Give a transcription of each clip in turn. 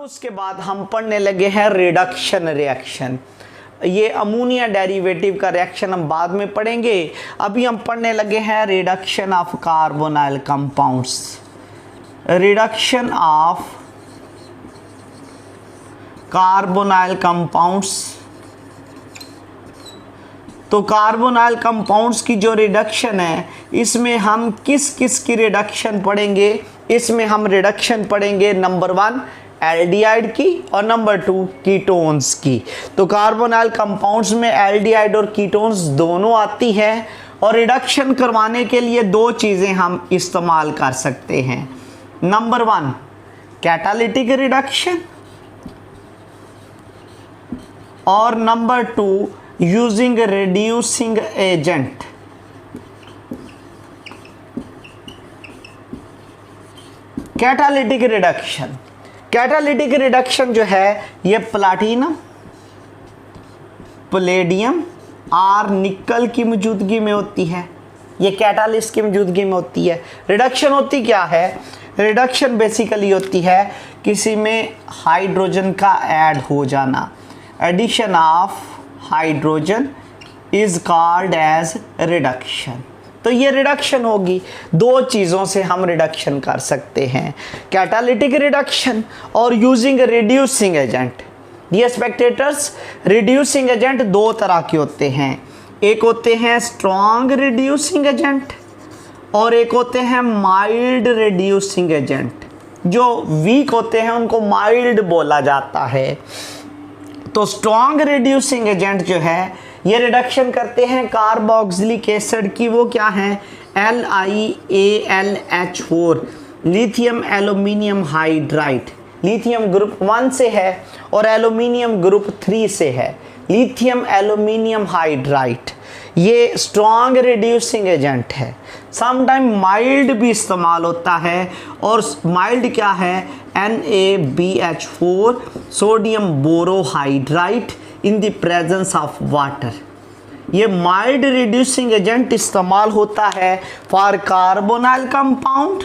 उसके बाद हम पढ़ने लगे हैं रिडक्शन रिएक्शन। ये अमोनिया डेरिवेटिव का रिएक्शन हम बाद में पढ़ेंगे। अभी हम पढ़ने लगे हैं reduction of carbonyl compounds. Reduction of carbonyl compounds. तो कार्बोनाइल कंपाउंड्स की जो रिडक्शन है, इसमें हम किस किस की रिडक्शन पढ़ेंगे? इसमें हम रिडक्शन पढ़ेंगे नंबर 1 एल्डिहाइड की और नंबर 2 कीटोन्स की। तो कार्बोनाइल कंपाउंड्स में एल्डिहाइड और कीटोन्स दोनों आती है और रिडक्शन करवाने के लिए दो चीज़ें हम इस्तेमाल कर सकते हैं। नंबर 1 कैटालिटिक रिडक्शन और number 2 using reducing agent. Catalytic reduction, catalytic reduction जो है ये प्लाटिनम, पैलेडियम और निकल की मौजूदगी में होती है। ये कैटालिस्ट की मौजूदगी में होती है। रिडक्शन होती क्या है? रिडक्शन बेसिकली होती है किसी में हाइड्रोजन का ऐड हो जाना। Addition of hydrogen is called as reduction. तो ये रिडक्शन होगी। दो चीज़ों से हम रिडक्शन कर सकते हैं, कैटालिटिक रिडक्शन और यूजिंग रिड्यूसिंग एजेंट। ये स्पेक्टेटर्स, रिड्यूसिंग एजेंट दो तरह के होते हैं। एक होते हैं स्ट्रॉन्ग रिड्यूसिंग एजेंट और एक होते हैं माइल्ड रिड्यूसिंग एजेंट। जो वीक होते हैं उनको माइल्ड बोला जाता है। तो स्ट्रॉन्ग रिड्यूसिंग एजेंट जो है ये रिडक्शन करते हैं कार्बोक्सिलिक एसिड की। वो क्या है? LiAlH4 lithium aluminium hydride. Lithium group 1 से है और एल्यूमिनियम ग्रुप 3 से है। लिथियम एल्यूमिनियम हाइड्राइड ये स्ट्रॉन्ग रिड्यूसिंग एजेंट है। समटाइम माइल्ड भी इस्तेमाल होता है और माइल्ड क्या है? NaBH4 sodium borohydride in the presence of water. ये माइल्ड रिड्यूसिंग एजेंट इस्तेमाल होता है फॉर कार्बोनाइल कंपाउंड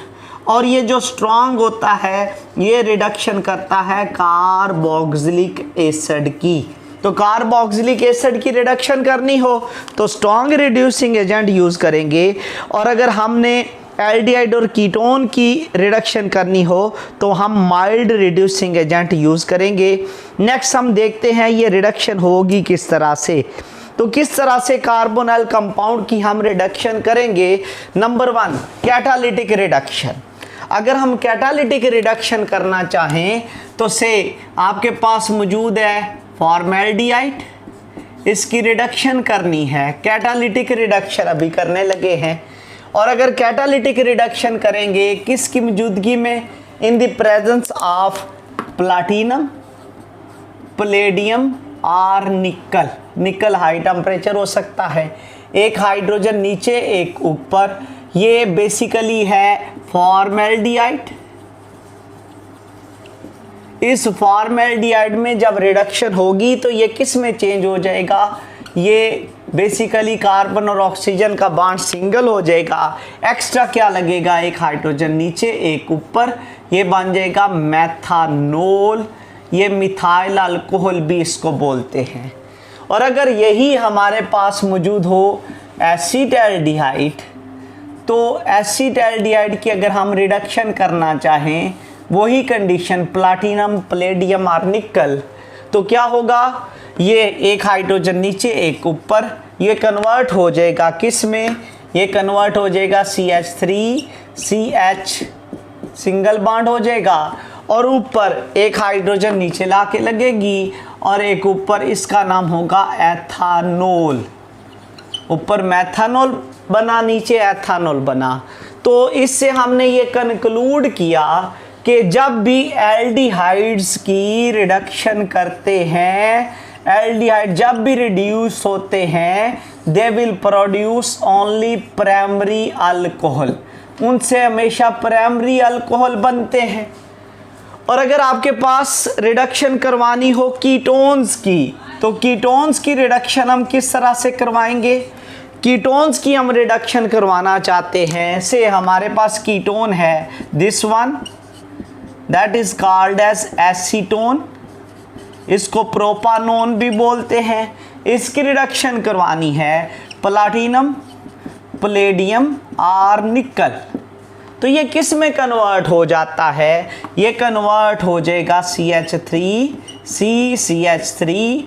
और ये जो स्ट्रॉन्ग होता है ये रिडक्शन करता है कार्बोक्सिलिक एसिड की। तो कार्बोक्सिलिक एसिड की रिडक्शन करनी हो तो स्ट्रॉन्ग रिड्यूसिंग एजेंट यूज़ करेंगे और अगर हमने एल्डिहाइड और कीटोन की रिडक्शन करनी हो तो हम माइल्ड रिड्यूसिंग एजेंट यूज़ करेंगे। नेक्स्ट हम देखते हैं ये रिडक्शन होगी किस तरह से। तो किस तरह से कार्बोनाइल कंपाउंड की हम रिडक्शन करेंगे? Number 1 catalytic reduction. अगर हम कैटालिटिक रिडक्शन करना चाहें तो से आपके पास मौजूद है फॉर्मेल्डिहाइड, इसकी रिडक्शन करनी है। कैटालिटिक रिडक्शन अभी करने लगे हैं और अगर कैटालिटिक रिडक्शन करेंगे किसकी मौजूदगी में? In the presence of platinum, palladium और निकल। निकल हाई टेम्परेचर हो सकता है, एक हाइड्रोजन नीचे एक ऊपर। ये बेसिकली है फॉर्मेल्डिहाइड। इस फॉर्मेल्डिहाइड में जब रिडक्शन होगी तो ये किस में चेंज हो जाएगा? ये बेसिकली कार्बन और ऑक्सीजन का बॉन्ड सिंगल हो जाएगा। एक्स्ट्रा क्या लगेगा? एक हाइड्रोजन नीचे एक ऊपर। ये बन जाएगा मेथानोल। ये मिथाइल अल्कोहल भी इसको बोलते हैं। और अगर यही हमारे पास मौजूद हो एसिटाल्डिहाइड, तो एसिटाल्डिहाइड की अगर हम रिडक्शन करना चाहें वही कंडीशन प्लाटिनम, पैलेडियम और निकल, तो क्या होगा? ये एक हाइड्रोजन नीचे एक ऊपर। ये कन्वर्ट हो जाएगा किस में? ये कन्वर्ट हो जाएगा CH3CH सिंगल बॉन्ड हो जाएगा और ऊपर एक हाइड्रोजन नीचे ला के लगेगी और एक ऊपर, इसका नाम होगा एथानोल। ऊपर मेथानोल बना, नीचे एथानोल बना। तो इससे हमने ये कंक्लूड किया कि जब भी एल्डिहाइड्स की रिडक्शन करते हैं, एल्डिहाइड जब भी रिड्यूस होते हैं, they will produce only primary alcohol. उनसे हमेशा प्राइमरी अल्कोहल बनते हैं। और अगर आपके पास रिडक्शन करवानी हो कीटोन्स की, तो कीटोन्स की रिडक्शन हम किस तरह से करवाएंगे? कीटोन्स की हम रिडक्शन करवाना चाहते हैं से हमारे पास कीटोन है this one, that is called as acetone. इसको प्रोपानोन भी बोलते हैं। इसकी रिडक्शन करवानी है प्लाटिनम, प्लेडियम और निकल। तो ये किस में कन्वर्ट हो जाता है? ये कन्वर्ट हो जाएगा CH3, CH3,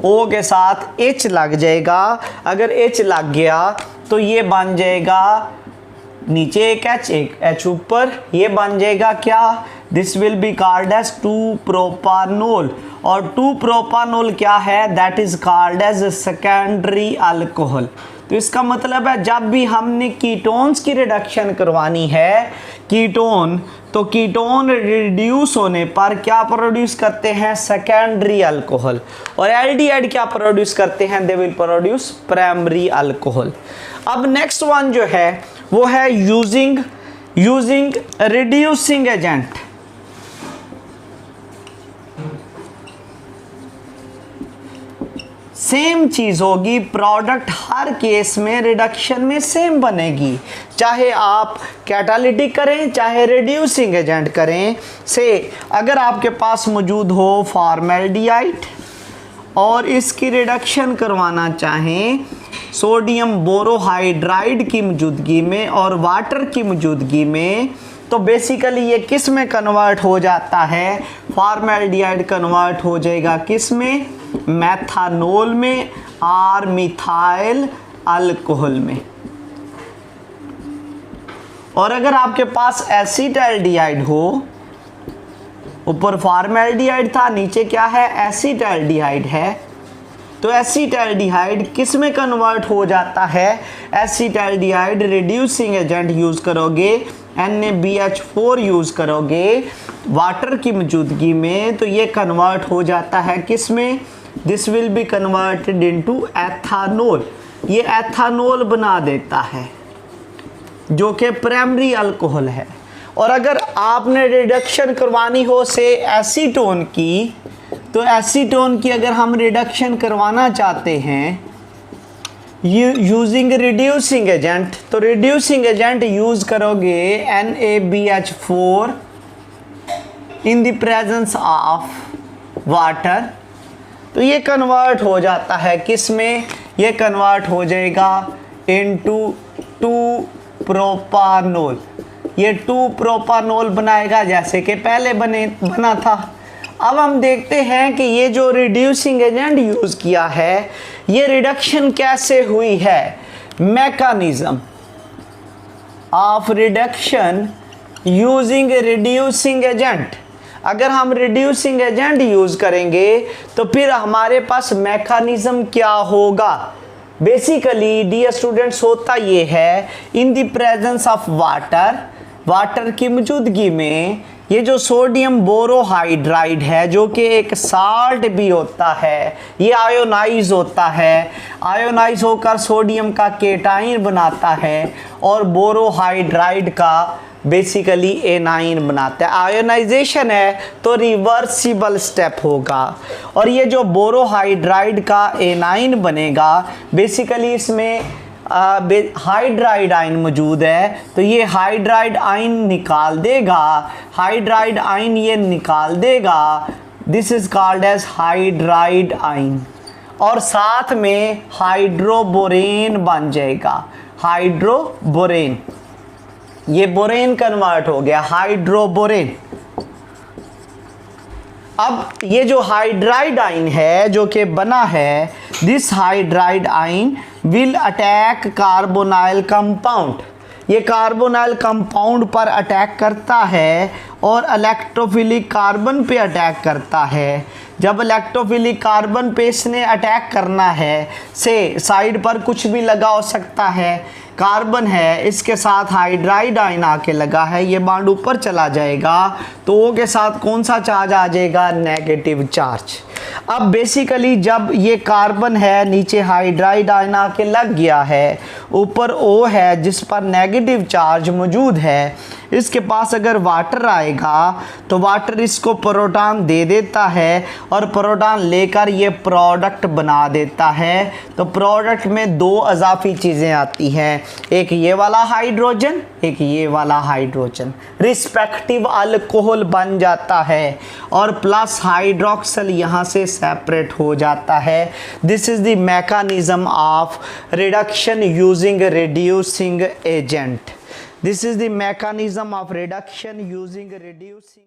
O के साथ H लग जाएगा। अगर H लग गया तो ये बन जाएगा, नीचे एक H, एक H ऊपर, ये बन जाएगा क्या? This will be called as 2-प्रोपानोल। और 2-प्रोपानोल क्या है? That is called as secondary alcohol. तो इसका मतलब है जब भी हमने कीटोन्स की रिडक्शन करवानी है, कीटोन, तो कीटोन रिड्यूस होने पर क्या प्रोड्यूस करते हैं? Secondary alcohol. और एल्डिहाइड क्या प्रोड्यूस करते हैं? They will produce primary alcohol. अब नेक्स्ट वन जो है वो है यूजिंग रिड्यूसिंग एजेंट। सेम चीज होगी, प्रोडक्ट हर केस में रिडक्शन में सेम बनेगी, चाहे आप कैटालिटिक करें चाहे रिड्यूसिंग एजेंट करें। से अगर आपके पास मौजूद हो फॉर्मेल्डिहाइड और इसकी रिडक्शन करवाना चाहें सोडियम बोरोहाइड्राइड की मौजूदगी में और वाटर की मौजूदगी में, तो बेसिकली ये किस में कन्वर्ट हो जाता है? फॉर्मेल्डिहाइड कन्वर्ट हो जाएगा किस में? मेथानोल में और मिथाइल अल्कोहल में। और अगर आपके पास एसिटाल्डिहाइड हो, ऊपर फॉर्मेल्डिहाइड था, नीचे क्या है? एसिटाल्डिहाइड है, तो एसिटाल्डिहाइड किस में कन्वर्ट हो जाता है? एसिटाल्डिहाइड रिड्यूसिंग एजेंट यूज करोगे, NaBH4 यूज करोगे वाटर की मौजूदगी में, तो ये कन्वर्ट हो जाता है किस में? This will be converted into ethanol. ये एथानोल बना देता है जो कि प्राइमरी अल्कोहल है। और अगर आपने रिडक्शन करवानी हो से एसीटोन की, तो एसीटोन की अगर हम रिडक्शन करवाना चाहते हैं यूजिंग रिड्यूसिंग एजेंट, तो रिड्यूसिंग एजेंट यूज करोगे NaBH4 in the presence of water. तो ये कन्वर्ट हो जाता है किस में? ये कन्वर्ट हो जाएगा इनटू 2-प्रोपानोल। ये 2-प्रोपानोल बनाएगा जैसे कि पहले बना था। अब हम देखते हैं कि ये जो रिड्यूसिंग एजेंट यूज किया है, ये रिडक्शन कैसे हुई है? Mechanism of reduction using reducing agent. अगर हम रिड्यूसिंग एजेंट यूज करेंगे तो फिर हमारे पास मैकेनिज्म क्या होगा? बेसिकली डियर स्टूडेंट्स, होता ये है in the presence of water की मौजूदगी में ये जो सोडियम बोरोहाइड्राइड है, जो कि एक साल्ट भी होता है, ये आयोनाइज होता है। आयोनाइज होकर सोडियम का केटाइन बनाता है और बोरोहाइड्राइड का बेसिकली एनाइन बनाता है। आयोनाइजेशन है तो रिवर्सिबल स्टेप होगा। और ये जो बोरोहाइड्राइड का एनाइन बनेगा, बेसिकली इसमें हाइड्राइड आयन मौजूद है, तो ये हाइड्राइड आयन निकाल देगा, हाइड्राइड आयन ये निकाल देगा। This is called as hydride ion. और साथ में हाइड्रोबोरेन बन जाएगा, हाइड्रोबोरेन। ये बोरेन कन्वर्ट हो गया हाइड्रोबोरेन। अब ये जो हाइड्राइड आयन है जो कि बना है, this hydride ion will attack carbonyl compound. ये कार्बोनाइल कंपाउंड पर अटैक करता है और इलेक्ट्रोफिलिक कार्बन पे अटैक करता है। जब इलेक्ट्रोफिलिक कार्बन पे इसने अटैक करना है, से साइड पर कुछ भी लगा हो सकता है, कार्बन है इसके साथ हाइड्राइड आयन आके लगा है, ये बॉन्ड ऊपर चला जाएगा, तो O के साथ कौन सा चार्ज आ जाएगा? Negative charge. अब बेसिकली जब ये कार्बन है नीचे हाइड्राइड आयन आके लग गया है, ऊपर O है जिस पर नेगेटिव चार्ज मौजूद है, इसके पास अगर वाटर आएगा तो वाटर इसको प्रोटॉन दे देता है और प्रोटॉन लेकर ये प्रोडक्ट बना देता है। तो प्रोडक्ट में दो अजाफी चीज़ें आती हैं, एक ये वाला हाइड्रोजन, एक ये वाला हाइड्रोजन, रिस्पेक्टिव अल्कोहल बन जाता है और प्लस हाइड्रोक्सिल यहाँ से सेपरेट हो जाता है। This is the mechanism of reduction using reducing agent. This is the mechanism of reduction using reducing